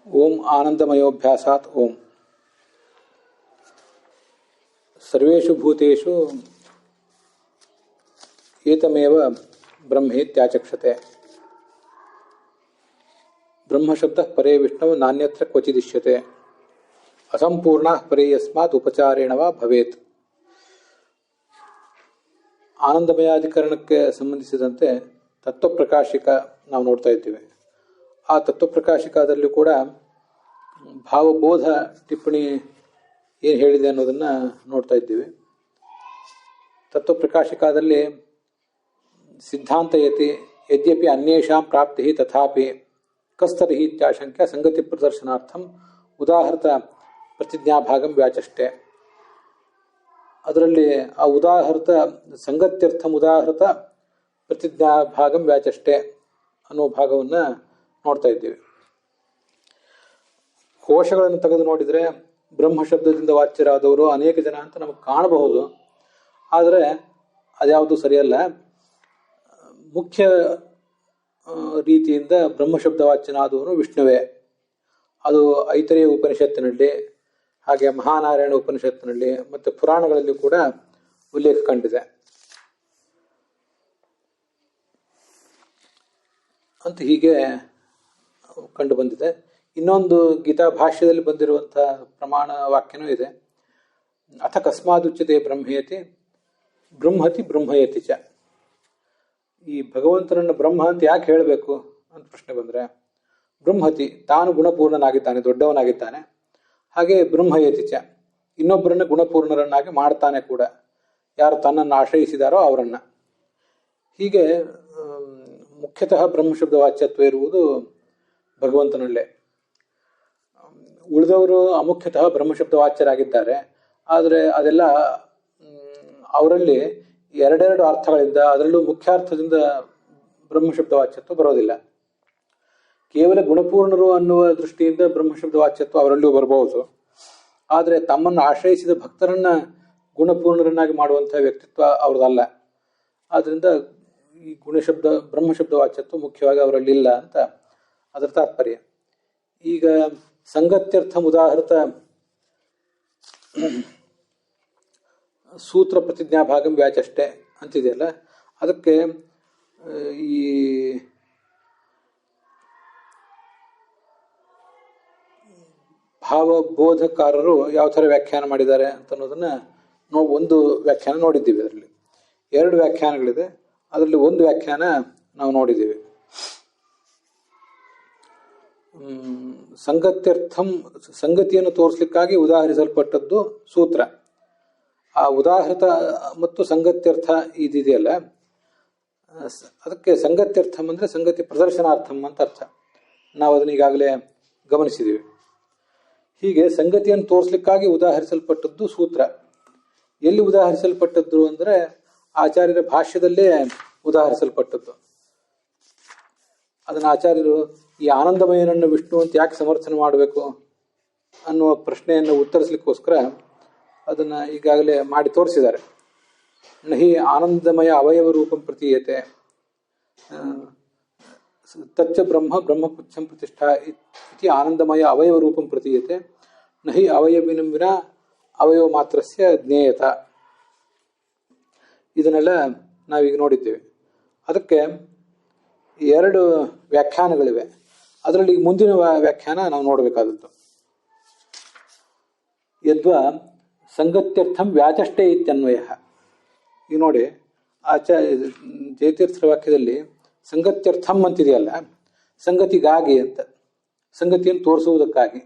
ओम आनंदमयोभ्यासात् ओम सर्वेषु भूतेषु एतमेव ब्रह्मेत्याचक्षते। ब्रह्म शब्दः परे विष्णु नान्यत्र क्वचिदिष्यते। असंपूर्णः परे यस्मात् उपचारेण वा भवेत्। ಆನಂದಮಯಾಧಿಕರಣಕ್ಕೆ ಸಂಬಂಧಿಸಿದಂತೆ ತತ್ವಪ್ರಕಾಶಿಕ ನಾವು ನೋಡ್ತಾ ಇದ್ದೀವಿ. ಆ ತತ್ವಪ್ರಕಾಶಿಕದಲ್ಲಿ ಕೂಡ ಭಾವಬೋಧ ಟಿಪ್ಪಣಿ ಏನು ಹೇಳಿದೆ ಅನ್ನೋದನ್ನು ನೋಡ್ತಾ ಇದ್ದೀವಿ. ತತ್ವಪ್ರಕಾಶಿಕದಲ್ಲಿ ಸಿದ್ಧಾಂತಯತಿ ಯದ್ಯಪಿ ಅನ್ಯೇಷಾಂ ಪ್ರಾಪ್ತಿ ತಥಾಪಿ ಕಸ್ತರ್ಹಿ ಇತ್ಯಾಶಂಕ್ಯ ಸಂಗತಿ ಪ್ರದರ್ಶನಾರ್ಥಂ ಉದಾಹೃತ ಪ್ರತಿಜ್ಞಾಭಾಗಂ ವ್ಯಾಚಷ್ಟೆ. ಅದರಲ್ಲಿ ಆ ಉದಾಹೃತ ಸಂಗತ್ಯರ್ಥಂ ಉದಾಹೃತ ಪ್ರತಿಜ್ಞಾಭಾಗಂ ವ್ಯಾಚಷ್ಟೆ ಅನ್ನೋ ಭಾಗವನ್ನು ನೋಡ್ತಾ ಇದ್ದೀವಿ. ಕೋಶಗಳನ್ನು ತೆಗೆದು ನೋಡಿದರೆ ಬ್ರಹ್ಮ ಶಬ್ದದಿಂದ ವಾಚ್ಯರಾದವರು ಅನೇಕ ಜನ ಅಂತ ನಮಗೆ ಕಾಣಬಹುದು. ಆದರೆ ಅದ್ಯಾವುದು ಸರಿಯಲ್ಲ. ಮುಖ್ಯ ರೀತಿಯಿಂದ ಬ್ರಹ್ಮಶಬ್ದ ವಾಚ್ಯನಾದವನು ವಿಷ್ಣುವೇ. ಅದು ಐತರೇಯ ಉಪನಿಷತ್ತಿನಲ್ಲಿ, ಹಾಗೆ ಮಹಾನಾರಾಯಣ ಉಪನಿಷತ್ತಿನಲ್ಲಿ ಮತ್ತು ಪುರಾಣಗಳಲ್ಲಿ ಕೂಡ ಉಲ್ಲೇಖ ಕಂಡಿದೆ ಅಂತ ಹೀಗೆ ಕಂಡು ಬಂದಿದೆ. ಇನ್ನೊಂದು ಗೀತಾ ಭಾಷ್ಯದಲ್ಲಿ ಬಂದಿರುವಂತಹ ಪ್ರಮಾಣ ವಾಕ್ಯನೂ ಇದೆ. ಅಥ ಕಸ್ಮಾದುಚ್ಯತೆ ಬ್ರಹ್ಮೇತಿ ಬ್ರಹ್ಮತಿ ಬ್ರಹ್ಮಯತಿ ಚ. ಈ ಭಗವಂತನನ್ನು ಬ್ರಹ್ಮ ಅಂತ ಯಾಕೆ ಹೇಳಬೇಕು ಅಂತ ಪ್ರಶ್ನೆ ಬಂದರೆ, ಬ್ರಹ್ಮತಿ ತಾನು ಗುಣಪೂರ್ಣನಾಗಿದ್ದಾನೆ, ದೊಡ್ಡವನಾಗಿದ್ದಾನೆ. ಹಾಗೆ ಬ್ರಹ್ಮಯತಿ ಚ ಇನ್ನೊಬ್ಬರನ್ನ ಗುಣಪೂರ್ಣರನ್ನಾಗಿ ಮಾಡ್ತಾನೆ ಕೂಡ, ಯಾರು ತನ್ನನ್ನು ಆಶ್ರಯಿಸಿದಾರೋ ಅವರನ್ನು. ಹೀಗೆ ಮುಖ್ಯತಃ ಬ್ರಹ್ಮಶಬ್ದ ವಾಚ್ಯತ್ವ ಇರುವುದು ಭಗವಂತನಲ್ಲೇ. ಉಳಿದವರು ಅಮುಖ್ಯತಃ ಬ್ರಹ್ಮಶಬ್ದ ವಾಚ್ಯರಾಗಿದ್ದಾರೆ. ಆದರೆ ಅದೆಲ್ಲ ಅವರಲ್ಲಿ ಎರಡೆರಡು ಅರ್ಥಗಳಿಂದ, ಅದರಲ್ಲೂ ಮುಖ್ಯಾರ್ಥದಿಂದ ಬ್ರಹ್ಮಶಬ್ದ ವಾಚ್ಯತ್ವ ಬರೋದಿಲ್ಲ. ಕೇವಲ ಗುಣಪೂರ್ಣರು ಅನ್ನುವ ದೃಷ್ಟಿಯಿಂದ ಬ್ರಹ್ಮಶಬ್ದ ವಾಚ್ಯತ್ವ ಅವರಲ್ಲಿಯೂ ಬರಬಹುದು. ಆದರೆ ತಮ್ಮನ್ನು ಆಶ್ರಯಿಸಿದ ಭಕ್ತರನ್ನ ಗುಣಪೂರ್ಣರನ್ನಾಗಿ ಮಾಡುವಂತಹ ವ್ಯಕ್ತಿತ್ವ ಅವ್ರದ್ದಲ್ಲ. ಆದ್ದರಿಂದ ಈ ಬ್ರಹ್ಮಶಬ್ದ ವಾಚ್ಯತ್ವ ಮುಖ್ಯವಾಗಿ ಅವರಲ್ಲಿ ಇಲ್ಲ ಅಂತ ಅದರ ತಾತ್ಪರ್ಯ. ಈಗ ಸಂಗತ್ಯರ್ಥ ಉದಾಹೃತ ಸೂತ್ರ ಪ್ರತಿಜ್ಞಾಭಾಗಂ ವ್ಯಾಚಷ್ಟೆ ಅಂತಿದೆಯಲ್ಲ, ಅದಕ್ಕೆ ಈ ಭಾವಬೋಧಕಾರರು ಯಾವ ಥರ ವ್ಯಾಖ್ಯಾನ ಮಾಡಿದ್ದಾರೆ ಅಂತ ಅನ್ನೋದನ್ನು ಒಂದು ವ್ಯಾಖ್ಯಾನ ನೋಡಿದ್ದೀವಿ. ಅದರಲ್ಲಿ ಎರಡು ವ್ಯಾಖ್ಯಾನಗಳಿದೆ. ಅದರಲ್ಲಿ ಒಂದು ವ್ಯಾಖ್ಯಾನ ನಾವು ನೋಡಿದ್ದೀವಿ. ಸಂಗತ್ಯರ್ಥಂ ಸಂಗತಿಯನ್ನು ತೋರಿಸ್ಲಿಕ್ಕಾಗಿ ಉದಾಹರಿಸಲ್ಪಟ್ಟದ್ದು ಸೂತ್ರ. ಆ ಉದಾಹೃತ ಮತ್ತು ಸಂಗತ್ಯರ್ಥ ಇದೆಯಲ್ಲ, ಅದಕ್ಕೆ ಸಂಗತ್ಯರ್ಥಂ ಅಂದರೆ ಸಂಗತಿ ಪ್ರದರ್ಶನಾರ್ಥಂ ಅಂತ ಅರ್ಥ. ನಾವು ಅದನ್ನ ಈಗಾಗಲೇ ಗಮನಿಸಿದ್ದೀವಿ. ಹೀಗೆ ಸಂಗತಿಯನ್ನು ತೋರಿಸ್ಲಿಕ್ಕಾಗಿ ಉದಾಹರಿಸಲ್ಪಟ್ಟದ್ದು ಸೂತ್ರ. ಎಲ್ಲಿ ಉದಾಹರಿಸಲ್ಪಟ್ಟದ್ದು ಅಂದರೆ ಆಚಾರ್ಯರ ಭಾಷ್ಯದಲ್ಲೇ ಉದಾಹರಿಸಲ್ಪಟ್ಟದ್ದು. ಅದನ್ನು ಆಚಾರ್ಯರು ಈ ಆನಂದಮಯನನ್ನು ವಿಷ್ಣು ಅಂತ ಯಾಕೆ ಸಮರ್ಥನೆ ಮಾಡಬೇಕು ಅನ್ನುವ ಪ್ರಶ್ನೆಯನ್ನು ಉತ್ತರಿಸಲಿಕ್ಕೋಸ್ಕರ ಅದನ್ನು ಈಗಾಗಲೇ ಮಾಡಿ ತೋರಿಸಿದ್ದಾರೆ. ನಹಿ ಆನಂದಮಯ ಅವಯವ ರೂಪಂ ಪ್ರತೀಯತೆ ತಚ್ಚ ಬ್ರಹ್ಮ ಬ್ರಹ್ಮಪುಚ್ಛಂ ಪ್ರತಿಷ್ಠಾ ಇತಿ ಆನಂದಮಯ ಅವಯವ ರೂಪಂ ಪ್ರತೀಯತೆ ನಹಿ ಅವಯವಿನಂ ವಿನ ಅವಯವ ಮಾತ್ರಸ್ಯ ಜ್ಞೇಯತ. ಇದನ್ನೆಲ್ಲ ನಾವೀಗ ನೋಡಿದ್ದೇವೆ. ಅದಕ್ಕೆ ಎರಡು ವ್ಯಾಖ್ಯಾನಗಳಿವೆ. ಅದರಲ್ಲಿ ಮುಂದಿನ ವ್ಯಾಖ್ಯಾನ ನಾವು ನೋಡಬೇಕಾದದ್ದು. ಯದ್ವಾ ಸಂಗತ್ಯರ್ಥಂ ವ್ಯಾಚಷ್ಟೇ ಇತ್ಯನ್ವಯ. ಈಗ ನೋಡಿ, ಜಯತೀರ್ಥರ ವಾಕ್ಯದಲ್ಲಿ ಸಂಗತ್ಯರ್ಥಂ ಅಂತಿದೆಯಲ್ಲ, ಸಂಗತಿಗಾಗಿ ಅಂತ, ಸಂಗತಿಯನ್ನು ತೋರಿಸುವುದಕ್ಕಾಗಿ.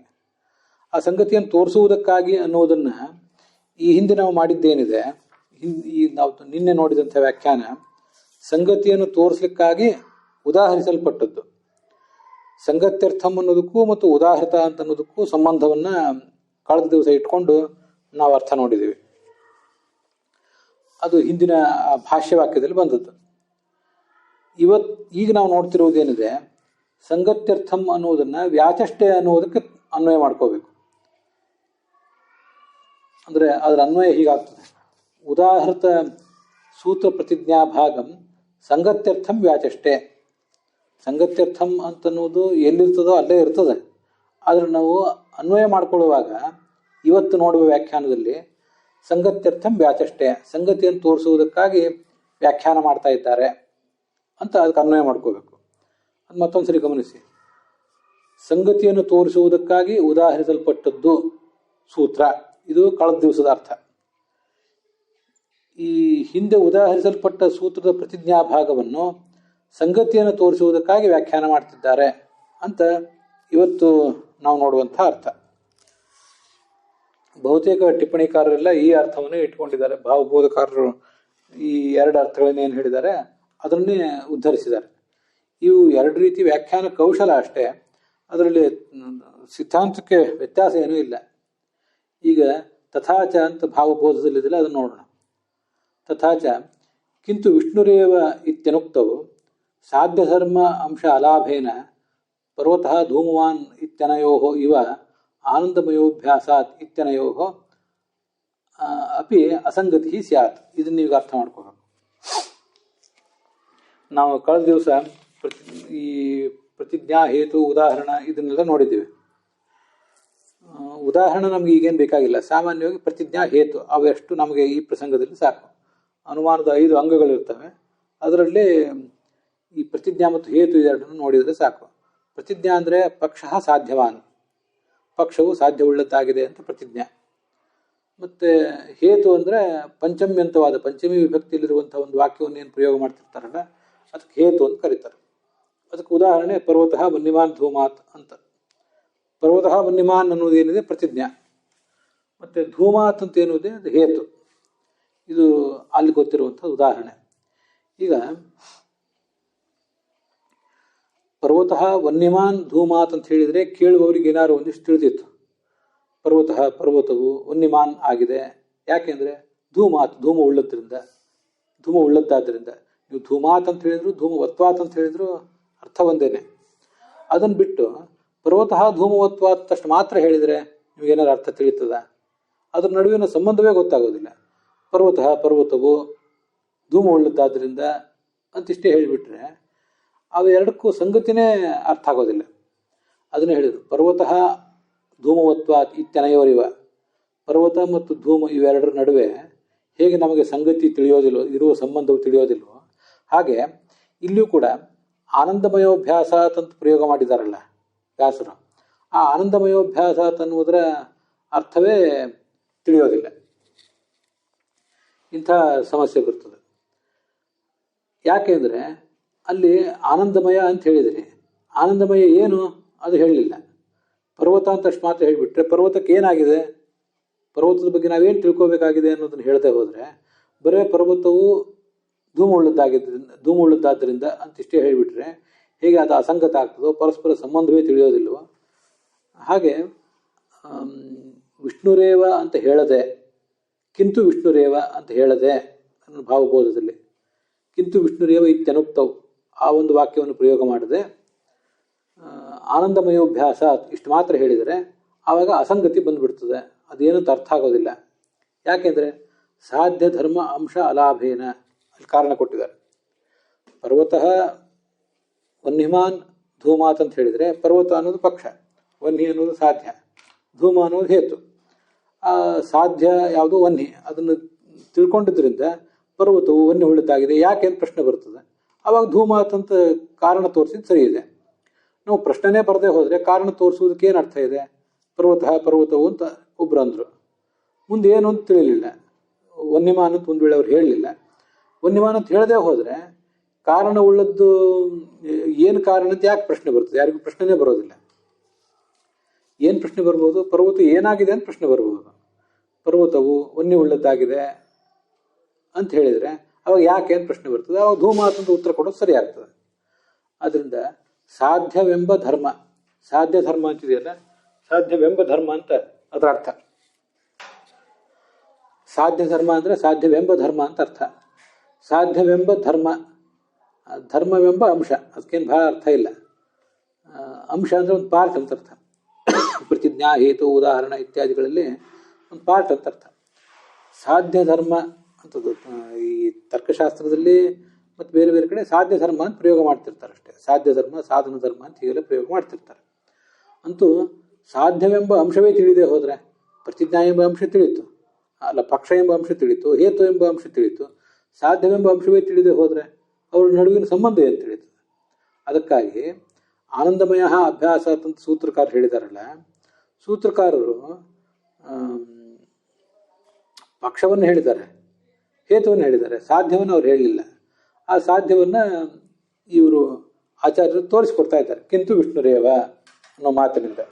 ಆ ಸಂಗತಿಯನ್ನು ತೋರಿಸುವುದಕ್ಕಾಗಿ ಅನ್ನೋದನ್ನು ಈ ಹಿಂದೆ ನಾವು ಮಾಡಿದ್ದೇನಿದೆ, ನಾವು ನಿನ್ನೆ ನೋಡಿದಂಥ ವ್ಯಾಖ್ಯಾನ ಸಂಗತಿಯನ್ನು ತೋರಿಸ್ಲಿಕ್ಕಾಗಿ ಉದಾಹರಿಸಲ್ಪಟ್ಟದ್ದು. ಸಂಗತ್ಯರ್ಥಂ ಅನ್ನೋದಕ್ಕೂ ಮತ್ತು ಉದಾಹೃತ ಅಂತ ಅನ್ನೋದಕ್ಕೂ ಸಂಬಂಧವನ್ನು ಕಳೆದ ದಿವಸ ಇಟ್ಕೊಂಡು ನಾವು ಅರ್ಥ ನೋಡಿದ್ದೀವಿ. ಅದು ಹಿಂದಿನ ಭಾಷ್ಯವಾಕ್ಯದಲ್ಲಿ ಬಂದದ್ದು. ಈಗ ನಾವು ನೋಡ್ತಿರುವುದೇನಿದೆ, ಸಂಗತ್ಯರ್ಥಂ ಅನ್ನೋದನ್ನ ವ್ಯಾಚಷ್ಟೇ ಅನ್ನೋದಕ್ಕೆ ಅನ್ವಯ ಮಾಡ್ಕೋಬೇಕು. ಅಂದರೆ ಅದರ ಅನ್ವಯ ಹೀಗಾಗ್ತದೆ: ಉದಾಹೃತ ಸೂತ್ರ ಪ್ರತಿಜ್ಞಾಭಾಗಂ ಸಂಗತ್ಯರ್ಥಂ ವ್ಯಾಚಷ್ಟೇ. ಸಂಗತ್ಯರ್ಥಂ ಅಂತನ್ನುವುದು ಎಲ್ಲಿರ್ತದೋ ಅಲ್ಲೇ ಇರ್ತದೆ. ಆದರೆ ನಾವು ಅನ್ವಯ ಮಾಡಿಕೊಳ್ಳುವಾಗ ಇವತ್ತು ನೋಡುವ ವ್ಯಾಖ್ಯಾನದಲ್ಲಿ ಸಂಗತ್ಯರ್ಥಂ ವ್ಯಾಚಷ್ಟೇ, ಸಂಗತಿಯನ್ನು ತೋರಿಸುವುದಕ್ಕಾಗಿ ವ್ಯಾಖ್ಯಾನ ಮಾಡ್ತಾ ಇದ್ದಾರೆ ಅಂತ ಅದಕ್ಕೆ ಅನ್ವಯ ಮಾಡ್ಕೋಬೇಕು. ಅದು ಮತ್ತೊಂದು ಸರಿ ಗಮನಿಸಿ. ಸಂಗತಿಯನ್ನು ತೋರಿಸುವುದಕ್ಕಾಗಿ ಉದಾಹರಿಸಲ್ಪಟ್ಟದ್ದು ಸೂತ್ರ, ಇದು ಕಳೆದ ದಿವಸದ ಅರ್ಥ. ಈ ಹಿಂದೆ ಉದಾಹರಿಸಲ್ಪಟ್ಟ ಸೂತ್ರದ ಪ್ರತಿಜ್ಞಾ ಭಾಗವನ್ನು ಸಂಗತಿಯನ್ನು ತೋರಿಸುವುದಕ್ಕಾಗಿ ವ್ಯಾಖ್ಯಾನ ಮಾಡ್ತಿದ್ದಾರೆ ಅಂತ ಇವತ್ತು ನಾವು ನೋಡುವಂಥ ಅರ್ಥ. ಬಹುತೇಕ ಟಿಪ್ಪಣಿಕಾರರೆಲ್ಲ ಈ ಅರ್ಥವನ್ನೇ ಇಟ್ಕೊಂಡಿದ್ದಾರೆ. ಭಾವಬೋಧಕಾರರು ಈ ಎರಡು ಅರ್ಥಗಳನ್ನೇನು ಹೇಳಿದ್ದಾರೆ ಅದನ್ನೇ ಉದ್ಧರಿಸಿದ್ದಾರೆ. ಇವು ಎರಡು ರೀತಿ ವ್ಯಾಖ್ಯಾನ ಕೌಶಲ ಅಷ್ಟೇ, ಅದರಲ್ಲಿ ಸಿದ್ಧಾಂತಕ್ಕೆ ವ್ಯತ್ಯಾಸ ಏನೂ ಇಲ್ಲ. ಈಗ ತಥಾಚ ಅಂತ ಭಾವಬೋಧದಲ್ಲಿದ್ದರೆ ಅದನ್ನು ನೋಡೋಣ. ತಥಾಚ ಕಿಂತು ವಿಷ್ಣುರೇವ ಇತ್ಯನುಕ್ತವು ಸಾಧ್ಯಧರ್ಮ ಅಂಶ ಅಲಾಭೇನ ಪರ್ವತಃ ಧೂಮವಾನ್ ಇತ್ಯನಯೋ ಇವ ಆನಂದಮಯೋಭ್ಯಾಸಾತ್ ಇತ್ಯನಯೋ ಅಪಿ ಅಸಂಗತಿ ಸ್ಯಾತ್. ಇದನ್ನ ಈಗ ಅರ್ಥ ಮಾಡ್ಕೋಬೇಕು. ನಾವು ಕಳೆದ ದಿವಸ ಈ ಪ್ರತಿಜ್ಞಾ ಹೇತು ಉದಾಹರಣ ಇದನ್ನೆಲ್ಲ ನೋಡಿದ್ದೀವಿ. ಉದಾಹರಣೆ ನಮ್ಗೆ ಈಗೇನು ಬೇಕಾಗಿಲ್ಲ. ಸಾಮಾನ್ಯವಾಗಿ ಪ್ರತಿಜ್ಞಾ ಹೇತು ಅವೆಷ್ಟು ನಮಗೆ ಈ ಪ್ರಸಂಗದಲ್ಲಿ ಸಾಕು. ಅನುಮಾನದ 5 ಅಂಗಗಳಿರ್ತವೆ, ಅದರಲ್ಲಿ ಈ ಪ್ರತಿಜ್ಞಾ ಮತ್ತು ಹೇತು ಇದೆರಡನ್ನು ನೋಡಿದರೆ ಸಾಕು. ಪ್ರತಿಜ್ಞಾ ಅಂದರೆ ಪಕ್ಷ ಸಾಧ್ಯವಾನ್, ಪಕ್ಷವು ಸಾಧ್ಯವುಳ್ಳದ್ದಾಗಿದೆ ಅಂತ ಪ್ರತಿಜ್ಞಾ. ಮತ್ತು ಹೇತು ಅಂದರೆ ಪಂಚಮ್ಯಂತವಾದ ಪಂಚಮಿ ವಿಭಕ್ತಿಯಲ್ಲಿರುವಂಥ ಒಂದು ವಾಕ್ಯವನ್ನು ಏನು ಪ್ರಯೋಗ ಮಾಡ್ತಿರ್ತಾರಲ್ಲ ಅದಕ್ಕೆ ಹೇತು ಅಂತ ಕರೀತಾರೆ. ಅದಕ್ಕೆ ಉದಾಹರಣೆ ಪರ್ವತಃ ವನ್ಯಮಾನ್ ಧೂಮಾತ್ ಅಂತ. ಪರ್ವತಃ ವನ್ಯಮಾನ್ ಅನ್ನೋದೇನಿದೆ ಪ್ರತಿಜ್ಞಾ, ಮತ್ತು ಧೂಮಾತ್ ಅಂತ ಏನಿದೆ ಅದು ಹೇತು. ಇದು ಅಲ್ಲಿ ಗೊತ್ತಿರುವಂಥ ಉದಾಹರಣೆ. ಈಗ ಪರ್ವತಃ ವನ್ಯಮಾನ್ ಧೂಮಾತ್ ಅಂತ ಹೇಳಿದರೆ ಕೇಳುವವರಿಗೆ ಏನಾದ್ರು ಒಂದಿಷ್ಟು ತಿಳಿದಿತ್ತು. ಪರ್ವತಃ ಪರ್ವತವು ವನ್ಯಮಾನ್ ಆಗಿದೆ. ಯಾಕೆಂದರೆ ಧೂಮಾತ್ ಧೂಮ ಉಳ್ಳದ್ದಾದ್ದರಿಂದ. ನೀವು ಧೂಮಾತ್ ಅಂತ ಹೇಳಿದ್ರು ಧೂಮವತ್ವಾತ್ ಅಂತ ಹೇಳಿದ್ರು ಅರ್ಥ ಒಂದೇನೆ. ಅದನ್ನು ಬಿಟ್ಟು ಪರ್ವತಃ ಧೂಮವತ್ವಾತ್ ಅಷ್ಟು ಮಾತ್ರ ಹೇಳಿದರೆ ನಿಮಗೇನಾದ್ರು ಅರ್ಥ ತಿಳಿತದ? ಅದ್ರ ನಡುವಿನ ಸಂಬಂಧವೇ ಗೊತ್ತಾಗೋದಿಲ್ಲ. ಪರ್ವತಃ ಪರ್ವತವು ಧೂಮ ಉಳ್ಳದ್ದಾದ್ದರಿಂದ ಅಂತಿಷ್ಟೇ ಹೇಳಿಬಿಟ್ರೆ ಅವು ಎರಡಕ್ಕೂ ಸಂಗತಿನೇ ಅರ್ಥ ಆಗೋದಿಲ್ಲ. ಅದನ್ನೇ ಹೇಳಿದರು. ಪರ್ವತಃ ಧೂಮವತ್ವಾತ್ ಇತ್ಯನಯೋರಿವ. ಪರ್ವತ ಮತ್ತು ಧೂಮ ಇವೆರಡರ ನಡುವೆ ಹೇಗೆ ನಮಗೆ ಸಂಗತಿ ತಿಳಿಯೋದಿಲ್ಲೋ, ಇರುವ ಸಂಬಂಧವು ತಿಳಿಯೋದಿಲ್ವೋ, ಹಾಗೆ ಇಲ್ಲಿಯೂ ಕೂಡ ಆನಂದಮಯೋಭ್ಯಾಸಾತ್ ಅಂತ ಪ್ರಯೋಗ ಮಾಡಿದಾರಲ್ಲ ವ್ಯಾಸರು. ಆ ಆನಂದಮಯೋಭ್ಯಾಸಾತ್ ಅನ್ನುವುದರ ಅರ್ಥವೇ ತಿಳಿಯೋದಿಲ್ಲ. ಇಂಥ ಸಮಸ್ಯೆ ಬರ್ತದೆ. ಯಾಕೆಂದರೆ ಅಲ್ಲಿ ಆನಂದಮಯ ಅಂತ ಹೇಳಿದರೆ ಆನಂದಮಯ ಏನು ಅದು ಹೇಳಲಿಲ್ಲ. ಪರ್ವತ ಅಂತ ಅಷ್ಟು ಮಾತ್ರ ಹೇಳಿಬಿಟ್ರೆ ಪರ್ವತಕ್ಕೆ ಏನಾಗಿದೆ, ಪರ್ವತದ ಬಗ್ಗೆ ನಾವೇನು ತಿಳ್ಕೋಬೇಕಾಗಿದೆ ಅನ್ನೋದನ್ನು ಹೇಳದೆ ಹೋದರೆ ಬರೇ ಪರ್ವತವು ಧೂಮ ಉಳ್ಳದ್ದಾದ್ದರಿಂದ ಅಂತಿಷ್ಟೇ ಹೇಳಿಬಿಟ್ರೆ ಹೇಗೆ ಅದು ಅಸಂಗತ ಆಗ್ತದೋ, ಪರಸ್ಪರ ಸಂಬಂಧವೇ ತಿಳಿಯೋದಿಲ್ವೋ. ಹಾಗೆ ವಿಷ್ಣುರೇವ ಅಂತ ಹೇಳದೆ ಕಿಂತು ವಿಷ್ಣುರೇವ ಅಂತ ಹೇಳದೆ ಅನ್ನೋ ಭಾವಬೋಧದಲ್ಲಿ ಕಿಂತು ವಿಷ್ಣುರೇವ ಇತ್ಯನುಕ್ತವು ಆ ಒಂದು ವಾಕ್ಯವನ್ನು ಪ್ರಯೋಗ ಮಾಡದೆ ಆನಂದಮಯೋಭ್ಯಾಸ ಇಷ್ಟು ಮಾತ್ರ ಹೇಳಿದರೆ ಆವಾಗ ಅಸಂಗತಿ ಬಂದುಬಿಡ್ತದೆ. ಅದೇನಂತ ಅರ್ಥ ಆಗೋದಿಲ್ಲ. ಯಾಕೆಂದರೆ ಸಾಧ್ಯ ಧರ್ಮ ಅಂಶ ಅಲಾಭೇನ ಅಲ್ಲಿ ಕಾರಣ ಕೊಟ್ಟಿದ್ದಾರೆ. ಪರ್ವತಃ ವನ್ಯಮಾನ್ ಧೂಮಾತ್ ಅಂತ ಹೇಳಿದರೆ ಪರ್ವತ ಅನ್ನೋದು ಪಕ್ಷ, ವನ್ಯ ಅನ್ನೋದು ಸಾಧ್ಯ, ಧೂಮ ಅನ್ನೋದು ಹೇತು. ಆ ಸಾಧ್ಯ ಯಾವುದು ವನ್ಯ, ಅದನ್ನು ತಿಳ್ಕೊಂಡಿದ್ದರಿಂದ ಪರ್ವತವು ವನ್ಯ ಉಳ್ಳದ್ದಾಗಿದೆ ಯಾಕೆ ಅಂತ ಪ್ರಶ್ನೆ ಬರ್ತದೆ. ಆವಾಗ ಧೂಮಾತ್ ಅಂತ ಕಾರಣ ತೋರಿಸಿದ್ದು ಸರಿ ಇದೆ. ನಾವು ಪ್ರಶ್ನೆನೇ ಬರದೇ ಹೋದರೆ ಕಾರಣ ತೋರಿಸುವುದಕ್ಕೆ ಏನು ಅರ್ಥ ಇದೆ? ಪರ್ವತವು ಅಂತ ಒಬ್ರು ಅಂದರು, ಮುಂದೆ ಏನು ಅಂತ ತಿಳಿಲಿಲ್ಲ. ವನ್ಯಮಾನ್ ಅಂತ ಒಂದು ವೇಳೆ ಅವ್ರು ಹೇಳಲಿಲ್ಲ. ವನ್ಯಮಾನ್ ಅಂತ ಹೇಳದೆ ಹೋದರೆ ಕಾರಣ ಉಳ್ಳದ್ದು ಏನು ಕಾರಣ ಅಂತ ಯಾಕೆ ಪ್ರಶ್ನೆ ಬರ್ತದೆ? ಯಾರಿಗೂ ಪ್ರಶ್ನೆನೇ ಬರೋದಿಲ್ಲ. ಏನು ಪ್ರಶ್ನೆ ಬರ್ಬೋದು? ಪರ್ವತ ಏನಾಗಿದೆ ಅಂತ ಪ್ರಶ್ನೆ ಬರ್ಬೋದು. ಪರ್ವತವು ವನ್ಯ ಉಳ್ಳದ್ದಾಗಿದೆ ಅಂತ ಹೇಳಿದರೆ ಅವಾಗ ಯಾಕೆ ಅಂತ ಪ್ರಶ್ನೆ ಬರ್ತದೆ. ಅವಾಗ ಧೂಮಾತ್ ಅಂತ ಉತ್ತರ ಕೊಡೋದು ಸರಿ ಆಗ್ತದೆ. ಆದ್ದರಿಂದ ಸಾಧ್ಯವೆಂಬ ಧರ್ಮ, ಸಾಧ್ಯ ಧರ್ಮ ಅಂತಿದೆಯಲ್ಲ, ಸಾಧ್ಯವೆಂಬ ಧರ್ಮ ಅಂತ ಅದರ ಅರ್ಥ. ಸಾಧ್ಯ ಧರ್ಮ ಅಂದರೆ ಸಾಧ್ಯವೆಂಬ ಧರ್ಮ ಅಂತ ಅರ್ಥ. ಸಾಧ್ಯವೆಂಬ ಧರ್ಮ, ಧರ್ಮವೆಂಬ ಅಂಶ, ಅದಕ್ಕೇನು ಭಾಳ ಅರ್ಥ ಇಲ್ಲ. ಅಂಶ ಅಂದರೆ ಒಂದು ಪಾರ್ಟ್ ಅಂತ ಅರ್ಥ. ಪ್ರತಿಜ್ಞಾ ಹೇತು ಉದಾಹರಣ ಇತ್ಯಾದಿಗಳಲ್ಲಿ ಒಂದು ಪಾರ್ಟ್ ಅಂತ ಅರ್ಥ. ಸಾಧ್ಯ ಧರ್ಮ ಅಂತದ್ದು ಈ ತರ್ಕಶಾಸ್ತ್ರದಲ್ಲಿ ಮತ್ತು ಬೇರೆ ಬೇರೆ ಕಡೆ ಸಾಧ್ಯ ಧರ್ಮ ಅಂತ ಪ್ರಯೋಗ ಮಾಡ್ತಿರ್ತಾರೆ ಅಷ್ಟೇ. ಸಾಧ್ಯ ಧರ್ಮ, ಸಾಧನ ಧರ್ಮ ಅಂತ ಹೀಗೆಲ್ಲ ಪ್ರಯೋಗ ಮಾಡ್ತಿರ್ತಾರೆ. ಅಂತೂ ಸಾಧ್ಯವೆಂಬ ಅಂಶವೇ ತಿಳಿದೇ ಹೋದರೆ, ಪ್ರತಿಜ್ಞಾ ಎಂಬ ಅಂಶ ತಿಳಿತು, ಅಲ್ಲ ಪಕ್ಷ ಎಂಬ ಅಂಶ ತಿಳಿತು, ಹೇತು ಎಂಬ ಅಂಶ ತಿಳಿತು, ಸಾಧ್ಯವೆಂಬ ಅಂಶವೇ ತಿಳಿದೇ ಹೋದರೆ ಅವ್ರ ನಡುವಿನ ಸಂಬಂಧ ಏನು ತಿಳಿತು? ಅದಕ್ಕಾಗಿ ಆನಂದಮಯ ಅಭ್ಯಾಸ ಅಂತ ಸೂತ್ರಕಾರ ಹೇಳಿದಾರಲ್ಲ, ಸೂತ್ರಕಾರರು ಪಕ್ಷವನ್ನು ಹೇಳಿದ್ದಾರೆ, ಹೇತುವನ್ನು ಹೇಳಿದ್ದಾರೆ, ಸಾಧ್ಯವನ್ನು ಅವ್ರು ಹೇಳಲಿಲ್ಲ. ಆ ಸಾಧ್ಯವನ್ನು ಇವರು ಆಚಾರ್ಯರು ತೋರಿಸಿಕೊಡ್ತಾ ಇದ್ದಾರೆ ಕಿಂತು ವಿಷ್ಣುರೇವ ಅನ್ನೋ ಮಾತಿನಿಂದ.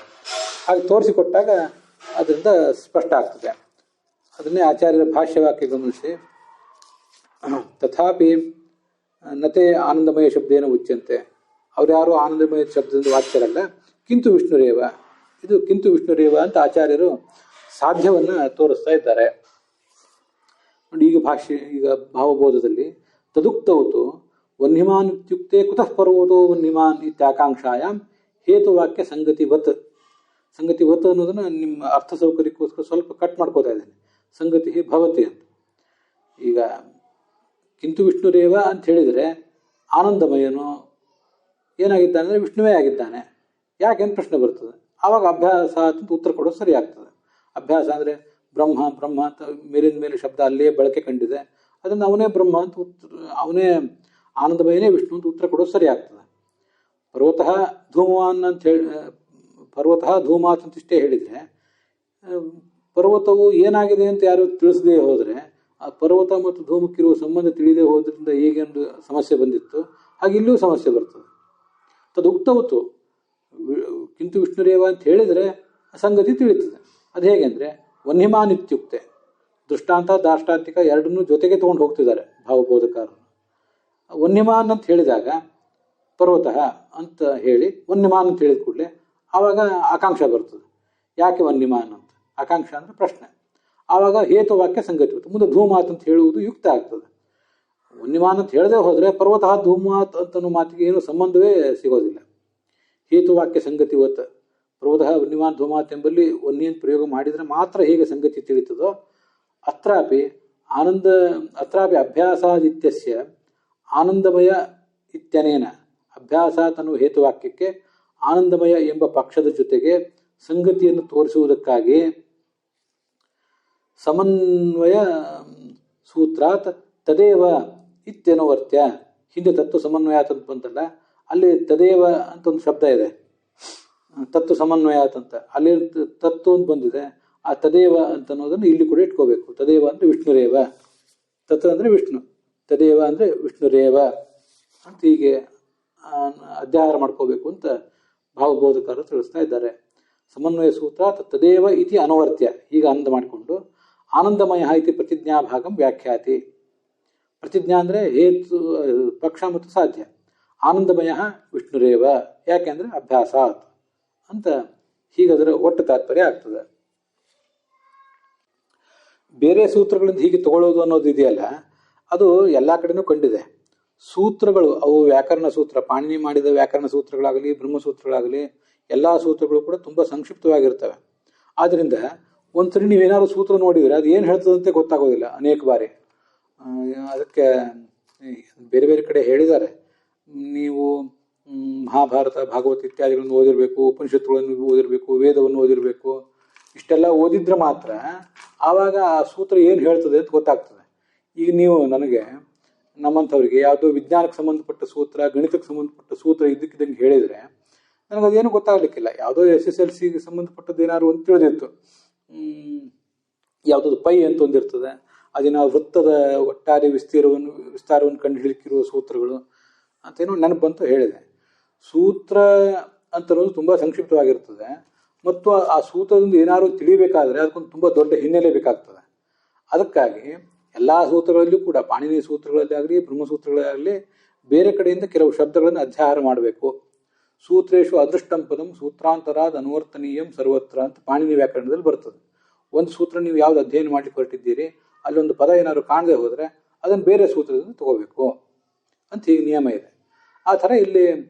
ಹಾಗೆ ತೋರಿಸಿಕೊಟ್ಟಾಗ ಅದರಿಂದ ಸ್ಪಷ್ಟ ಆಗ್ತದೆ. ಅದನ್ನೇ ಆಚಾರ್ಯರ ಭಾಷ್ಯವಾಕ್ಯ ಗಮನಿಸಿ, ತಥಾಪಿ ನತೆ ಆನಂದಮಯ ಶಬ್ದೇನ ಉಚ್ಯಂತೆ, ಅವ್ರು ಯಾರು ಆನಂದಮಯ ಶಬ್ದದಿಂದ ವಾಚ್ಯರಲ್ಲ, ಕಿಂತು ವಿಷ್ಣುರೇವ, ಇದು ಕಿಂತು ವಿಷ್ಣುರೇವ ಅಂತ ಆಚಾರ್ಯರು ಸಾಧ್ಯವನ್ನು ತೋರಿಸ್ತಾ ಇದ್ದಾರೆ. ನೋಡಿ, ಈಗ ಭಾವಬೋಧದಲ್ಲಿ ತದುಕ್ತೌತು ವನ್ಹಿಮಾನ್ ಇತ್ಯುಕ್ತೆ ಕುತಃ ಪರ್ವತೋ ವನ್ಹಿಮಾನ್ ಇತ್ಯಾಕಾಂಕ್ಷಾಯಾಮ್ ಹೇತುವಾಕ್ಯ ಸಂಗತಿವತ್. ಸಂಗತಿವತ್ ಅನ್ನೋದನ್ನ ನಿಮ್ಮ ಅರ್ಥ ಸೌಕರ್ಯಕ್ಕೋಸ್ಕರ ಸ್ವಲ್ಪ ಕಟ್ ಮಾಡ್ಕೋತಾ ಇದ್ದೇನೆ. ಸಂಗತಿ ಭವತಿ ಅಂತ. ಈಗ ಕಿಂತು ವಿಷ್ಣುರೇವ ಅಂತ ಹೇಳಿದರೆ ಆನಂದಮಯನು ಏನಾಗಿದ್ದಾನೆ ಅಂದರೆ ವಿಷ್ಣುವೇ ಆಗಿದ್ದಾನೆ. ಯಾಕೆಂದು ಪ್ರಶ್ನೆ ಬರ್ತದೆ. ಆವಾಗ ಅಭ್ಯಾಸ ಅಂತ ಉತ್ತರ ಕೊಡೋದು ಸರಿ ಆಗ್ತದೆ. ಅಭ್ಯಾಸ ಅಂದರೆ ಬ್ರಹ್ಮ ಬ್ರಹ್ಮ ಅಂತ ಮೇಲಿನ ಮೇಲೆ ಶಬ್ದ ಅಲ್ಲೇ ಬಳಕೆ ಕಂಡಿದೆ, ಅದನ್ನು ಅವನೇ ಬ್ರಹ್ಮ ಅಂತ ಅವನೇ ಆನಂದಮಯನೇ ವಿಷ್ಣು ಅಂತ ಉತ್ತರ ಕೊಡೋದು ಸರಿ ಆಗ್ತದೆ. ಪರ್ವತಃ ಧೂಮವಾನ್ ಅಂತ ಹೇಳಿ, ಪರ್ವತಃ ಧೂಮಾತ್ ಅಂತ ಇಷ್ಟೇ ಹೇಳಿದರೆ, ಪರ್ವತವು ಏನಾಗಿದೆ ಅಂತ ಯಾರು ತಿಳಿಸದೇ ಹೋದರೆ, ಆ ಪರ್ವತ ಮತ್ತು ಧೂಮಕ್ಕಿರುವ ಸಂಬಂಧ ತಿಳಿದೇ ಹೋದ್ರಿಂದ ಹೇಗೆಂದು ಸಮಸ್ಯೆ ಬಂದಿತ್ತು, ಹಾಗೆ ಇಲ್ಲೂ ಸಮಸ್ಯೆ ಬರ್ತದೆ. ತದುಕ್ತವತ್ತು ಕಿಂತು ವಿಷ್ಣುರೇವ ಅಂತ ಹೇಳಿದರೆ ಸಂಗತಿ ತಿಳಿತದೆ. ಅದು ಹೇಗೆ ಅಂದರೆ ವನ್ಹಿಮಾನ್ ಇತ್ಯುಕ್ತೆ, ದೃಷ್ಟಾಂತ ದಾಷ್ಟಾಂತಿಕ ಎರಡನ್ನೂ ಜೊತೆಗೆ ತೊಗೊಂಡು ಹೋಗ್ತಿದ್ದಾರೆ ಭಾವಬೋಧಕಾರರು. ವನ್ಯಮಾನ್ ಅಂತ ಹೇಳಿದಾಗ ಪರ್ವತಃ ಅಂತ ಹೇಳಿ ವನ್ಯಮಾನ್ ಅಂತ ಹೇಳಿದ ಕೂಡಲೇ ಆವಾಗ ಆಕಾಂಕ್ಷ ಬರ್ತದೆ. ಯಾಕೆ ವನ್ಯಮಾನ್ ಅಂತ? ಆಕಾಂಕ್ಷ ಅಂದರೆ ಪ್ರಶ್ನೆ. ಆವಾಗ ಹೇತುವಾಕ್ಯ ಸಂಗತಿ ಮುಂದೆ ಧೂಮಾತ್ ಅಂತ ಹೇಳುವುದು ಯುಕ್ತ ಆಗ್ತದೆ. ವನ್ಯಮಾನ್ ಅಂತ ಹೇಳದೆ ಹೋದರೆ ಪರ್ವತಃ ಧೂಮಾತ್ ಅಂತನೋ ಮಾತಿಗೆ ಏನು ಸಂಬಂಧವೇ ಸಿಗೋದಿಲ್ಲ. ಹೇತುವಾಕ್ಯ ಸಂಗತಿವತ್ ಪರ್ವತಃ ವನ್ಯಮಾನ್ ಧೂಮಾತ್ ಎಂಬಲ್ಲಿ ವನ್ಯನ್ ಪ್ರಯೋಗ ಮಾಡಿದರೆ ಮಾತ್ರ ಹೇಗೆ ಸಂಗತಿ ತಿಳಿತದೋ, ಅತ್ರಾಪಿ ಅಭ್ಯಾಸಾದಿತ್ಯಸ್ಯ ಆನಂದಮಯ ಇತ್ಯನೇನ ಅಭ್ಯಾಸಾತ್ ಅನ್ನುವ ಹೇತುವಾಕ್ಯಕ್ಕೆ ಆನಂದಮಯ ಎಂಬ ಪಕ್ಷದ ಜೊತೆಗೆ ಸಂಗತಿಯನ್ನು ತೋರಿಸುವುದಕ್ಕಾಗಿ ಸಮನ್ವಯ ಸೂತ್ರಾತ್ ತದೇವ ಇತ್ಯನುವರ್ತ್ಯ. ಹಿಂದೆ ತತ್ವ ಸಮನ್ವಯಾತ್ ಅಂತ ಬಂತಲ್ಲ, ಅಲ್ಲಿ ತದೇವ ಅಂತ ಒಂದು ಶಬ್ದ ಇದೆ, ತತ್ವ ಸಮನ್ವಯಾತ್ ಅಂತ. ಅಲ್ಲಿ ತತ್ವ ಅಂತ ಬಂದಿದೆ, ಆ ತದೇವ ಅಂತ ಅನ್ನೋದನ್ನು ಇಲ್ಲಿ ಕೂಡ ಇಟ್ಕೋಬೇಕು. ತದೇವ ಅಂದರೆ ವಿಷ್ಣುರೇವ, ತತ್ವ ಅಂದರೆ ವಿಷ್ಣು, ತದೇವ ಅಂದರೆ ವಿಷ್ಣುರೇವ ಅಂತ ಹೀಗೆ ಅಧ್ಯಾಹಾರ ಮಾಡ್ಕೋಬೇಕು ಅಂತ ಭಾವಬೋಧಕಾರರು ತಿಳಿಸ್ತಾ ಇದ್ದಾರೆ. ಸಮನ್ವಯ ಸೂತ್ರ ತದೇವ ಇತಿ ಅನವರ್ತ್ಯ, ಹೀಗೆ ಆನಂದ ಮಾಡಿಕೊಂಡು ಆನಂದಮಯ ಇತಿ ಪ್ರತಿಜ್ಞಾ ಭಾಗಂ ವ್ಯಾಖ್ಯಾತಿ. ಪ್ರತಿಜ್ಞಾ ಅಂದರೆ ಹೇತು ಪಕ್ಷ ಮತ್ತು ಸಾಧ್ಯ. ಆನಂದಮಯ ವಿಷ್ಣುರೇವ ಯಾಕೆಂದರೆ ಅಭ್ಯಾಸಾತ್ ಅಂತ ಹೀಗದರ ಒಟ್ಟು ತಾತ್ಪರ್ಯ ಆಗ್ತದೆ. ಬೇರೆ ಸೂತ್ರಗಳಿಂದ ಹೀಗೆ ತಗೊಳ್ಳೋದು ಅನ್ನೋದು ಇದೆಯಲ್ಲ, ಅದು ಎಲ್ಲ ಕಡೆನೂ ಕಂಡಿದೆ. ಸೂತ್ರಗಳು ಅವು ವ್ಯಾಕರಣ ಸೂತ್ರ, ಪಾಣಿನಿ ಮಾಡಿದ ವ್ಯಾಕರಣ ಸೂತ್ರಗಳಾಗಲಿ ಬ್ರಹ್ಮಸೂತ್ರಗಳಾಗಲಿ ಎಲ್ಲ ಸೂತ್ರಗಳು ಕೂಡ ತುಂಬ ಸಂಕ್ಷಿಪ್ತವಾಗಿರ್ತವೆ. ಆದ್ದರಿಂದ ಒಂದ್ಸರಿ ನೀವೇನಾದ್ರು ಸೂತ್ರ ನೋಡಿದರೆ ಅದು ಏನು ಹೇಳ್ತದಂತೆ ಗೊತ್ತಾಗೋದಿಲ್ಲ ಅನೇಕ ಬಾರಿ. ಅದಕ್ಕೆ ಬೇರೆ ಬೇರೆ ಕಡೆ ಹೇಳಿದ್ದಾರೆ, ನೀವು ಮಹಾಭಾರತ ಭಾಗವತ ಇತ್ಯಾದಿಗಳನ್ನು ಓದಿರಬೇಕು, ಉಪನಿಷತ್ತುಗಳನ್ನು ಓದಿರಬೇಕು, ವೇದವನ್ನು ಓದಿರಬೇಕು. ಇಷ್ಟೆಲ್ಲ ಓದಿದ್ರೆ ಮಾತ್ರ ಆವಾಗ ಆ ಸೂತ್ರ ಏನು ಹೇಳ್ತದೆ ಅಂತ ಗೊತ್ತಾಗ್ತದೆ. ಈಗ ನೀವು ನನಗೆ ನಮ್ಮಂಥವ್ರಿಗೆ ಯಾವುದೋ ವಿಜ್ಞಾನಕ್ಕೆ ಸಂಬಂಧಪಟ್ಟ ಸೂತ್ರ, ಗಣಿತಕ್ಕೆ ಸಂಬಂಧಪಟ್ಟ ಸೂತ್ರ ಇದ್ದಕ್ಕಿದ್ದಂಗೆ ಹೇಳಿದರೆ ನನಗದೇನು ಗೊತ್ತಾಗಲಿಕ್ಕಿಲ್ಲ. ಯಾವುದೋ SSLCಗೆ ಸಂಬಂಧಪಟ್ಟದ್ದು ಏನಾದ್ರು ಒಂದು ತಿಳಿದಿತ್ತು, ಯಾವುದದು ಪೈ ಅಂತ ಒಂದಿರ್ತದೆ, ಅದಿನ ವೃತ್ತದ ಒಟ್ಟಾರೆ ವಿಸ್ತಾರವನ್ನು ಕಂಡು ಹಿಡಿಕಿರುವ ಸೂತ್ರಗಳು ಅಂತೇನೋ ನೆನಪು ಬಂತು ಹೇಳಿದೆ. ಸೂತ್ರ ಅಂತ ಅನ್ನೋದು ತುಂಬ ಸಂಕ್ಷಿಪ್ತವಾಗಿರ್ತದೆ ಮತ್ತು ಆ ಸೂತ್ರದಿಂದ ಏನಾದ್ರು ತಿಳಿಬೇಕಾದ್ರೆ ಅದಕ್ಕೊಂದು ತುಂಬ ದೊಡ್ಡ ಹಿನ್ನೆಲೆ ಬೇಕಾಗ್ತದೆ. ಅದಕ್ಕಾಗಿ ಎಲ್ಲ ಸೂತ್ರಗಳಲ್ಲೂ ಕೂಡ ಪಾಣಿನಿ ಸೂತ್ರಗಳಲ್ಲಿ ಆಗಲಿ ಬ್ರಹ್ಮಸೂತ್ರಗಳಾಗಲಿ ಬೇರೆ ಕಡೆಯಿಂದ ಕೆಲವು ಶಬ್ದಗಳನ್ನು ಅಧ್ಯಾಹಾರ ಮಾಡಬೇಕು. ಸೂತ್ರೇಶು ಅದೃಷ್ಟಂ ಪದಂ ಸೂತ್ರಾಂತರಾದ ಅನುವರ್ತನೀಯಂ ಸರ್ವತ್ರ ಅಂತ ಪಾಣಿನಿ ವ್ಯಾಕರಣದಲ್ಲಿ ಬರ್ತದೆ. ಒಂದು ಸೂತ್ರ ನೀವು ಯಾವ್ದು ಅಧ್ಯಯನ ಮಾಡ್ಲಿಕ್ಕೆ ಹೊರಟಿದ್ದೀರಿ, ಅಲ್ಲೊಂದು ಪದ ಏನಾದ್ರು ಕಾಣದೆ ಹೋದರೆ ಅದನ್ನು ಬೇರೆ ಸೂತ್ರದಿಂದ ತಗೋಬೇಕು ಅಂತ ಹೀಗೆ ನಿಯಮ ಇದೆ. ಆ ಥರ ಇಲ್ಲಿ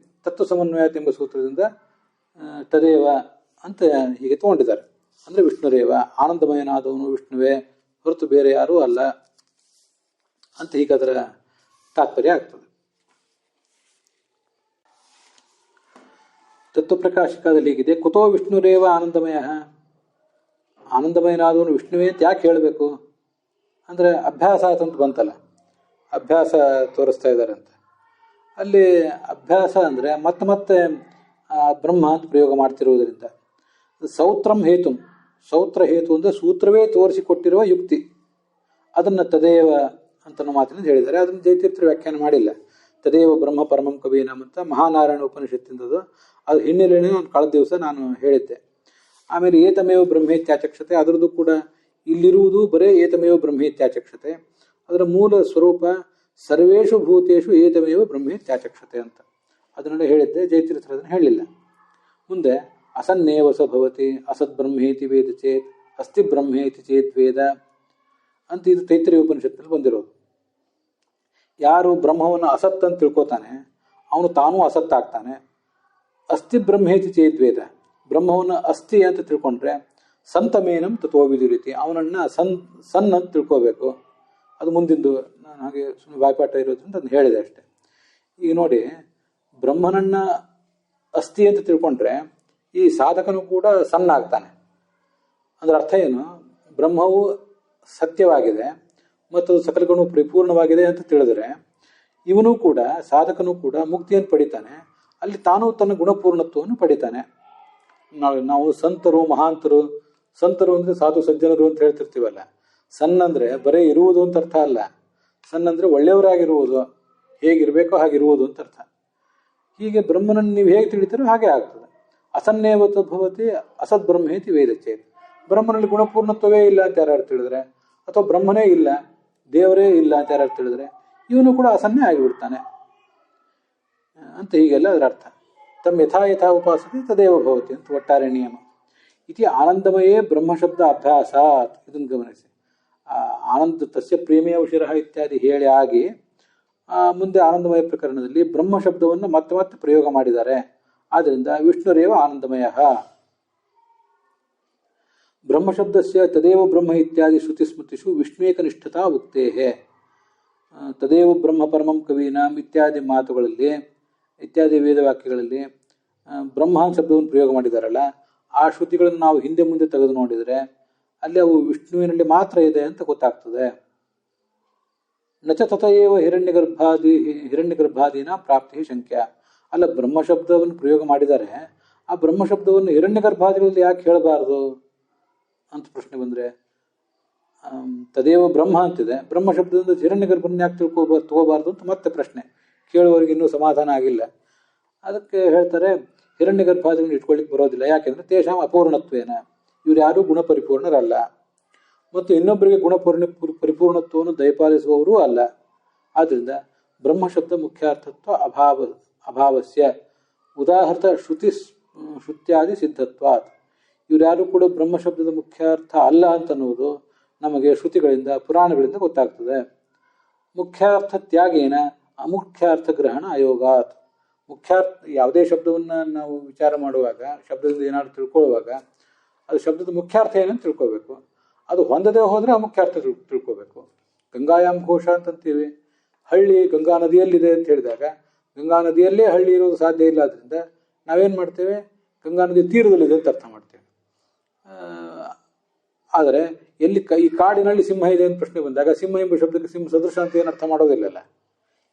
ತತ್ವ ಸಮನ್ವಯತೆ ಎಂಬ ಸೂತ್ರದಿಂದ ತದೇವ ಅಂತ ಹೀಗೆ ತಗೊಂಡಿದ್ದಾರೆ. ಅಂದರೆ ವಿಷ್ಣುರೇವ, ಆನಂದಮಯನಾದವನು ವಿಷ್ಣುವೇ ಹೊರತು ಬೇರೆ ಯಾರೂ ಅಲ್ಲ ಅಂತ ಹೀಗೆ ಅದರ ತಾತ್ಪರ್ಯ ಆಗ್ತದೆ. ತತ್ವಪ್ರಕಾಶಿಕಾದಲ್ಲಿ ಹೀಗಿದೆ, ಕುತೋ ವಿಷ್ಣುರೇವ ಆನಂದಮಯ, ಆನಂದಮಯನಾದವನು ವಿಷ್ಣುವೇ ಅಂತ ಯಾಕೆ ಹೇಳಬೇಕು ಅಂದರೆ ಅಭ್ಯಾಸ ಅಂತ ಬಂತಲ್ಲ, ಅಭ್ಯಾಸ ತೋರಿಸ್ತಾ ಇದ್ದಾರೆ ಅಂತ. ಅಲ್ಲಿ ಅಭ್ಯಾಸ ಅಂದರೆ ಮತ್ತೆ ಬ್ರಹ್ಮ ಅಂತ ಪ್ರಯೋಗ ಮಾಡ್ತಿರುವುದರಿಂದ ಸೌತ್ರಂ ಹೇತು, ಸೌತ್ರ ಹೇತು ಅಂದರೆ ಸೂತ್ರವೇ ತೋರಿಸಿಕೊಟ್ಟಿರುವ ಯುಕ್ತಿ, ಅದನ್ನು ತದೇವ ಅಂತ ಮಾತಿನಿಂದ ಹೇಳಿದ್ದಾರೆ. ಅದನ್ನು ಜಯತೀರ್ಥರು ವ್ಯಾಖ್ಯಾನ ಮಾಡಿಲ್ಲ. ತದೇವ ಬ್ರಹ್ಮ ಪರಮಂ ಕವೀನಂ ಅಂತ ಮಹಾನಾರಾಯಣ ಉಪನಿಷತ್ತಿಂದದು. ಅದು ಹಿನ್ನೆಲೆಯಲ್ಲಿ ನಾನು ಕಳೆದ ದಿವಸ ನಾನು ಹೇಳಿದ್ದೆ. ಆಮೇಲೆ ಏತಮೇವ ಬ್ರಹ್ಮೇತ್ಯಾಚಕ್ಷತೆ, ಅದರದ್ದು ಕೂಡ ಇಲ್ಲಿರುವುದು ಬರೇ ಏತಮೇವ ಬ್ರಹ್ಮೇತ್ಯಾಚಕ್ಷತೆ, ಅದರ ಮೂಲ ಸ್ವರೂಪ ಸರ್ವೇಷು ಭೂತೇಷು ಏತಮೇವ ಬ್ರಹ್ಮೇತ್ಯಾಚಕ್ಷತೆ ಅಂತ ಅದನ್ನೆಲ್ಲ ಹೇಳಿದ್ದೆ. ಜಯತೀರ್ಥರು ಅದನ್ನು ಹೇಳಿಲ್ಲ. ಮುಂದೆ ಅಸನ್ನೇವ ಸ ಭವತಿ ಅಸದ್ ಬ್ರಹ್ಮೇತಿ ವೇದ ಚೇತ್ ಅಸ್ತಿ ಬ್ರಹ್ಮೇತಿ ಚೇತ್ ವೇದ ಅಂತ ಇದು ತೈತ್ರಿಯ ಉಪನಿಷತ್ತಿನಲ್ಲಿ ಬಂದಿರೋದು. ಯಾರು ಬ್ರಹ್ಮವನ್ನು ಅಸತ್ ಅಂತ ತಿಳ್ಕೊತಾನೆ ಅವನು ತಾನೂ ಅಸತ್ತಾಗ್ತಾನೆ. ಅಸ್ತಿ ಬ್ರಹ್ಮೇತಿ ಚೇತ್ ವೇದ, ಬ್ರಹ್ಮವನ್ನು ಅಸ್ಥಿ ಅಂತ ತಿಳ್ಕೊಂಡ್ರೆ ಸಂತಮೇನಂ ತತ್ವವಿದು ರೀತಿ ಅವನನ್ನು ಸನ್ ಅಂತ ತಿಳ್ಕೋಬೇಕು. ಅದು ಮುಂದಿಂದು ನಾನು ಹಾಗೆ ಸುಮ್ಮನೆ ಬಾಯ್ಪಾಠ ಇರೋದ್ರಿಂದ ಅದನ್ನು ಹೇಳಿದೆ ಅಷ್ಟೆ. ಈಗ ನೋಡಿ, ಬ್ರಹ್ಮನನ್ನ ಅಸ್ಥಿ ಅಂತ ತಿಳ್ಕೊಂಡ್ರೆ ಈ ಸಾಧಕನು ಕೂಡ ಸಣ್ಣ ಆಗ್ತಾನೆ. ಅದರ ಅರ್ಥ ಏನು? ಬ್ರಹ್ಮವು ಸತ್ಯವಾಗಿದೆ ಮತ್ತು ಸಕಲಗುಣ ಪರಿಪೂರ್ಣವಾಗಿದೆ ಅಂತ ತಿಳಿದ್ರೆ ಇವನು ಕೂಡ ಸಾಧಕನು ಕೂಡ ಮುಕ್ತಿಯನ್ನು ಪಡಿತಾನೆ. ಅಲ್ಲಿ ತಾನು ತನ್ನ ಗುಣಪೂರ್ಣತ್ವವನ್ನು ಪಡಿತಾನೆ. ನಾವು ಸಂತರು ಮಹಾಂತರು, ಸಂತರು ಅಂದರೆ ಸಾಧು ಸಜ್ಜನರು ಅಂತ ಹೇಳ್ತಿರ್ತೀವಲ್ಲ, ಸಣ್ಣ ಅಂದರೆ ಬರೀ ಇರುವುದು ಅಂತ ಅರ್ಥ ಅಲ್ಲ. ಸಣ್ಣ ಅಂದರೆ ಒಳ್ಳೆಯವರಾಗಿರುವುದು, ಹೇಗಿರಬೇಕೋ ಹಾಗಿರುವುದು ಅಂತ ಅರ್ಥ. ಹೀಗೆ ಬ್ರಹ್ಮನನ್ನು ನೀವು ಹೇಗೆ ತಿಳಿತೀರೋ ಹಾಗೆ ಆಗ್ತದೆ. ಅಸನ್ನೇವತ ಭವತಿ ಅಸದ್ ಬ್ರಹ್ಮೇತಿ ವೇದಚೇತ್, ಬ್ರಹ್ಮನಲ್ಲಿ ಗುಣಪೂರ್ಣತ್ವವೇ ಇಲ್ಲ ಅಂತ ಯಾರು ತಿಳಿದ್ರೆ, ಅಥವಾ ಬ್ರಹ್ಮನೇ ಇಲ್ಲ ದೇವರೇ ಇಲ್ಲ ಅಂತ ಯಾರು ತಿಳಿದ್ರೆ ಇವನು ಕೂಡ ಅಸನ್ನೇ ಆಗಿಬಿಡ್ತಾನೆ ಅಂತ. ಹೀಗೆಲ್ಲ ಅದರ ಅರ್ಥ. ತಮ್ಮ ಯಥಾ ಉಪಾಸತೆ ತದೇವ ಭವತಿ ಅಂತ ಒಟ್ಟಾರೆ ನಿಯಮ. ಇತಿ ಆನಂದಮಯೇ ಬ್ರಹ್ಮಶಬ್ದ ಅಭ್ಯಾಸಾತ್, ಇದನ್ನು ಗಮನಿಸಿ. ಆನಂದ ತಸ್ಯ ಪ್ರೇಮಿಯ ಶಿರಃ ಇತ್ಯಾದಿ ಹೇಳಿ ಆಗಿ ಮುಂದೆ ಆನಂದಮಯ ಪ್ರಕರಣದಲ್ಲಿ ಬ್ರಹ್ಮ ಶಬ್ದವನ್ನು ಮತ್ತೆ ಪ್ರಯೋಗ ಮಾಡಿದ್ದಾರೆ. ಆದ್ದರಿಂದ ವಿಷ್ಣುರೇವ ಆನಂದಮಯ. ಬ್ರಹ್ಮಶಬ್ದಸ್ಯ ತದೇವ ಬ್ರಹ್ಮ ಇತ್ಯಾದಿ ಶ್ರುತಿಸ್ಮೃತಿಷು ವಿಷ್ಣುಕನಿಷ್ಠತಾ ಉಕ್ತೇಹೇ. ತದೇವ ಬ್ರಹ್ಮ ಪರಮಂ ಕವೀನಾಂ ಇತ್ಯಾದಿ ಮಾತುಗಳಲ್ಲಿ, ಇತ್ಯಾದಿ ವೇದವಾಕ್ಯಗಳಲ್ಲಿ ಬ್ರಹ್ಮ ಶಬ್ದವನ್ನು ಪ್ರಯೋಗ ಮಾಡಿದಾರಲ್ಲ, ಆ ಶ್ರುತಿಗಳನ್ನು ನಾವು ಹಿಂದೆ ಮುಂದೆ ತೆಗೆದು ನೋಡಿದರೆ ಅಲ್ಲಿ ಅವು ವಿಷ್ಣುವಿನಲ್ಲಿ ಮಾತ್ರ ಇದೆ ಅಂತ ಗೊತ್ತಾಗ್ತದೆ. ನಚ ತಥೈವ ಹಿರಣ್ಯಗರ್ಭಾದೀನ ಪ್ರಾಪ್ತಿ ಶಂಕ್ಯ. ಅಲ್ಲ, ಬ್ರಹ್ಮಶಬ್ದವನ್ನು ಪ್ರಯೋಗ ಮಾಡಿದ್ದಾರೆ, ಆ ಬ್ರಹ್ಮಶಬ್ದವನ್ನು ಹಿರಣ್ಯಗರ್ಭಾದಿಗಳಲ್ಲಿ ಯಾಕೆ ಹೇಳಬಾರ್ದು ಅಂತ ಪ್ರಶ್ನೆ ಬಂದರೆ, ತದೇವ ಬ್ರಹ್ಮ ಅಂತಿದೆ, ಬ್ರಹ್ಮಶಬ್ದದಿಂದ ಹಿರಣ್ಯಗರ್ಭನ ಯಾಕೆ ತಗೋಬಾರ್ದು ಅಂತ ಮತ್ತೆ ಪ್ರಶ್ನೆ. ಕೇಳುವವರಿಗೆ ಇನ್ನೂ ಸಮಾಧಾನ ಆಗಿಲ್ಲ. ಅದಕ್ಕೆ ಹೇಳ್ತಾರೆ, ಹಿರಣ್ಯಗರ್ಭಾದಿಗಳನ್ನು ಇಟ್ಕೊಳ್ಳಿಕ್ಕೆ ಬರೋದಿಲ್ಲ. ಯಾಕೆಂದರೆ ತೇಷಾಂ ಅಪೂರ್ಣತ್ವೇನ, ಇವರು ಯಾರೂ ಗುಣಪರಿಪೂರ್ಣರಲ್ಲ ಮತ್ತು ಇನ್ನೊಬ್ಬರಿಗೆ ಪರಿಪೂರ್ಣತ್ವವನ್ನು ದಯಪಾಲಿಸುವವರೂ ಅಲ್ಲ. ಆದ್ದರಿಂದ ಬ್ರಹ್ಮಶಬ್ದ ಮುಖ್ಯಾರ್ಥತ್ವ ಅಭಾವಸ್ಯ ಉದಾಹೃತ ಶ್ರುತ್ಯಾದಿ ಸಿದ್ಧತ್ವಾತ್. ಇವರ್ಯಾರು ಕೂಡ ಬ್ರಹ್ಮಶಬ್ದದ ಮುಖ್ಯಾರ್ಥ ಅಲ್ಲ ಅಂತನ್ನುವುದು ನಮಗೆ ಶ್ರುತಿಗಳಿಂದ ಪುರಾಣಗಳಿಂದ ಗೊತ್ತಾಗ್ತದೆ. ಮುಖ್ಯಾರ್ಥ ತ್ಯಾಗೇನ ಅಮುಖ್ಯಾರ್ಥ ಗ್ರಹಣ ಅಯೋಗಾತ್. ಮುಖ್ಯಾರ್ಥ ಯಾವುದೇ ಶಬ್ದವನ್ನು ನಾವು ವಿಚಾರ ಮಾಡುವಾಗ, ಶಬ್ದದಿಂದ ಏನಾದ್ರು ತಿಳ್ಕೊಳ್ಳುವಾಗ ಅದು ಶಬ್ದದ ಮುಖ್ಯಾರ್ಥ ಏನಂತ ತಿಳ್ಕೋಬೇಕು. ಅದು ಹೊಂದದೇ ಹೋದರೆ ಅಮುಖ್ಯಾರ್ಥ ತಿಳ್ಕೋಬೇಕು. ಗಂಗಾಯಾಮ್ ಘೋಷ ಅಂತಂತೀವಿ. ಹಳ್ಳಿ ಗಂಗಾ ನದಿಯಲ್ಲಿದೆ ಅಂತ ಹೇಳಿದಾಗ ಗಂಗಾ ನದಿಯಲ್ಲೇ ಹಳ್ಳಿ ಇರೋದು ಸಾಧ್ಯ ಇಲ್ಲ. ಆದ್ದರಿಂದ ನಾವೇನು ಮಾಡ್ತೇವೆ, ಗಂಗಾ ನದಿ ತೀರದಲ್ಲಿದೆ ಅಂತ ಅರ್ಥ ಮಾಡ್ತೇವೆ. ಆದರೆ ಎಲ್ಲಿ ಈ ಕಾಡಿನಲ್ಲಿ ಸಿಂಹ ಇದೆ ಅಂತ ಪ್ರಶ್ನೆ ಬಂದಾಗ ಸಿಂಹ ಎಂಬ ಶಬ್ದಕ್ಕೆ ಸಿಂಹ ಸದೃಶ ಅಂತ ಏನು ಅರ್ಥ ಮಾಡೋದಿಲ್ಲಲ್ಲ.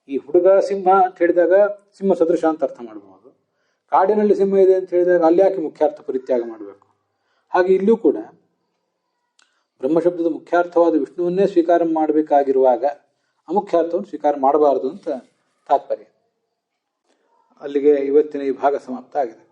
ಈ ಹುಡುಗ ಸಿಂಹ ಅಂತ ಹೇಳಿದಾಗ ಸಿಂಹ ಸದೃಶ ಅಂತ ಅರ್ಥ ಮಾಡಬಹುದು. ಕಾಡಿನಲ್ಲಿ ಸಿಂಹ ಇದೆ ಅಂತ ಹೇಳಿದಾಗ ಅಲ್ಲಿ ಯಾಕೆ ಮುಖ್ಯಾರ್ಥ ಪರಿತ್ಯಾಗ ಮಾಡಬೇಕು? ಹಾಗೆ ಇಲ್ಲೂ ಕೂಡ ಬ್ರಹ್ಮಶಬ್ದದ ಮುಖ್ಯಾರ್ಥವಾದ ವಿಷ್ಣುವನ್ನೇ ಸ್ವೀಕಾರ ಮಾಡಬೇಕಾಗಿರುವಾಗ ಅಮುಖ್ಯಾರ್ಥವನ್ನು ಸ್ವೀಕಾರ ಮಾಡಬಾರದು ಅಂತ ತಾತ್ಪರ್ಯ. ಅಲ್ಲಿಗೆ ಇವತ್ತಿನ ಈ ಭಾಗ ಸಮಾಪ್ತ ಆಗಿದೆ.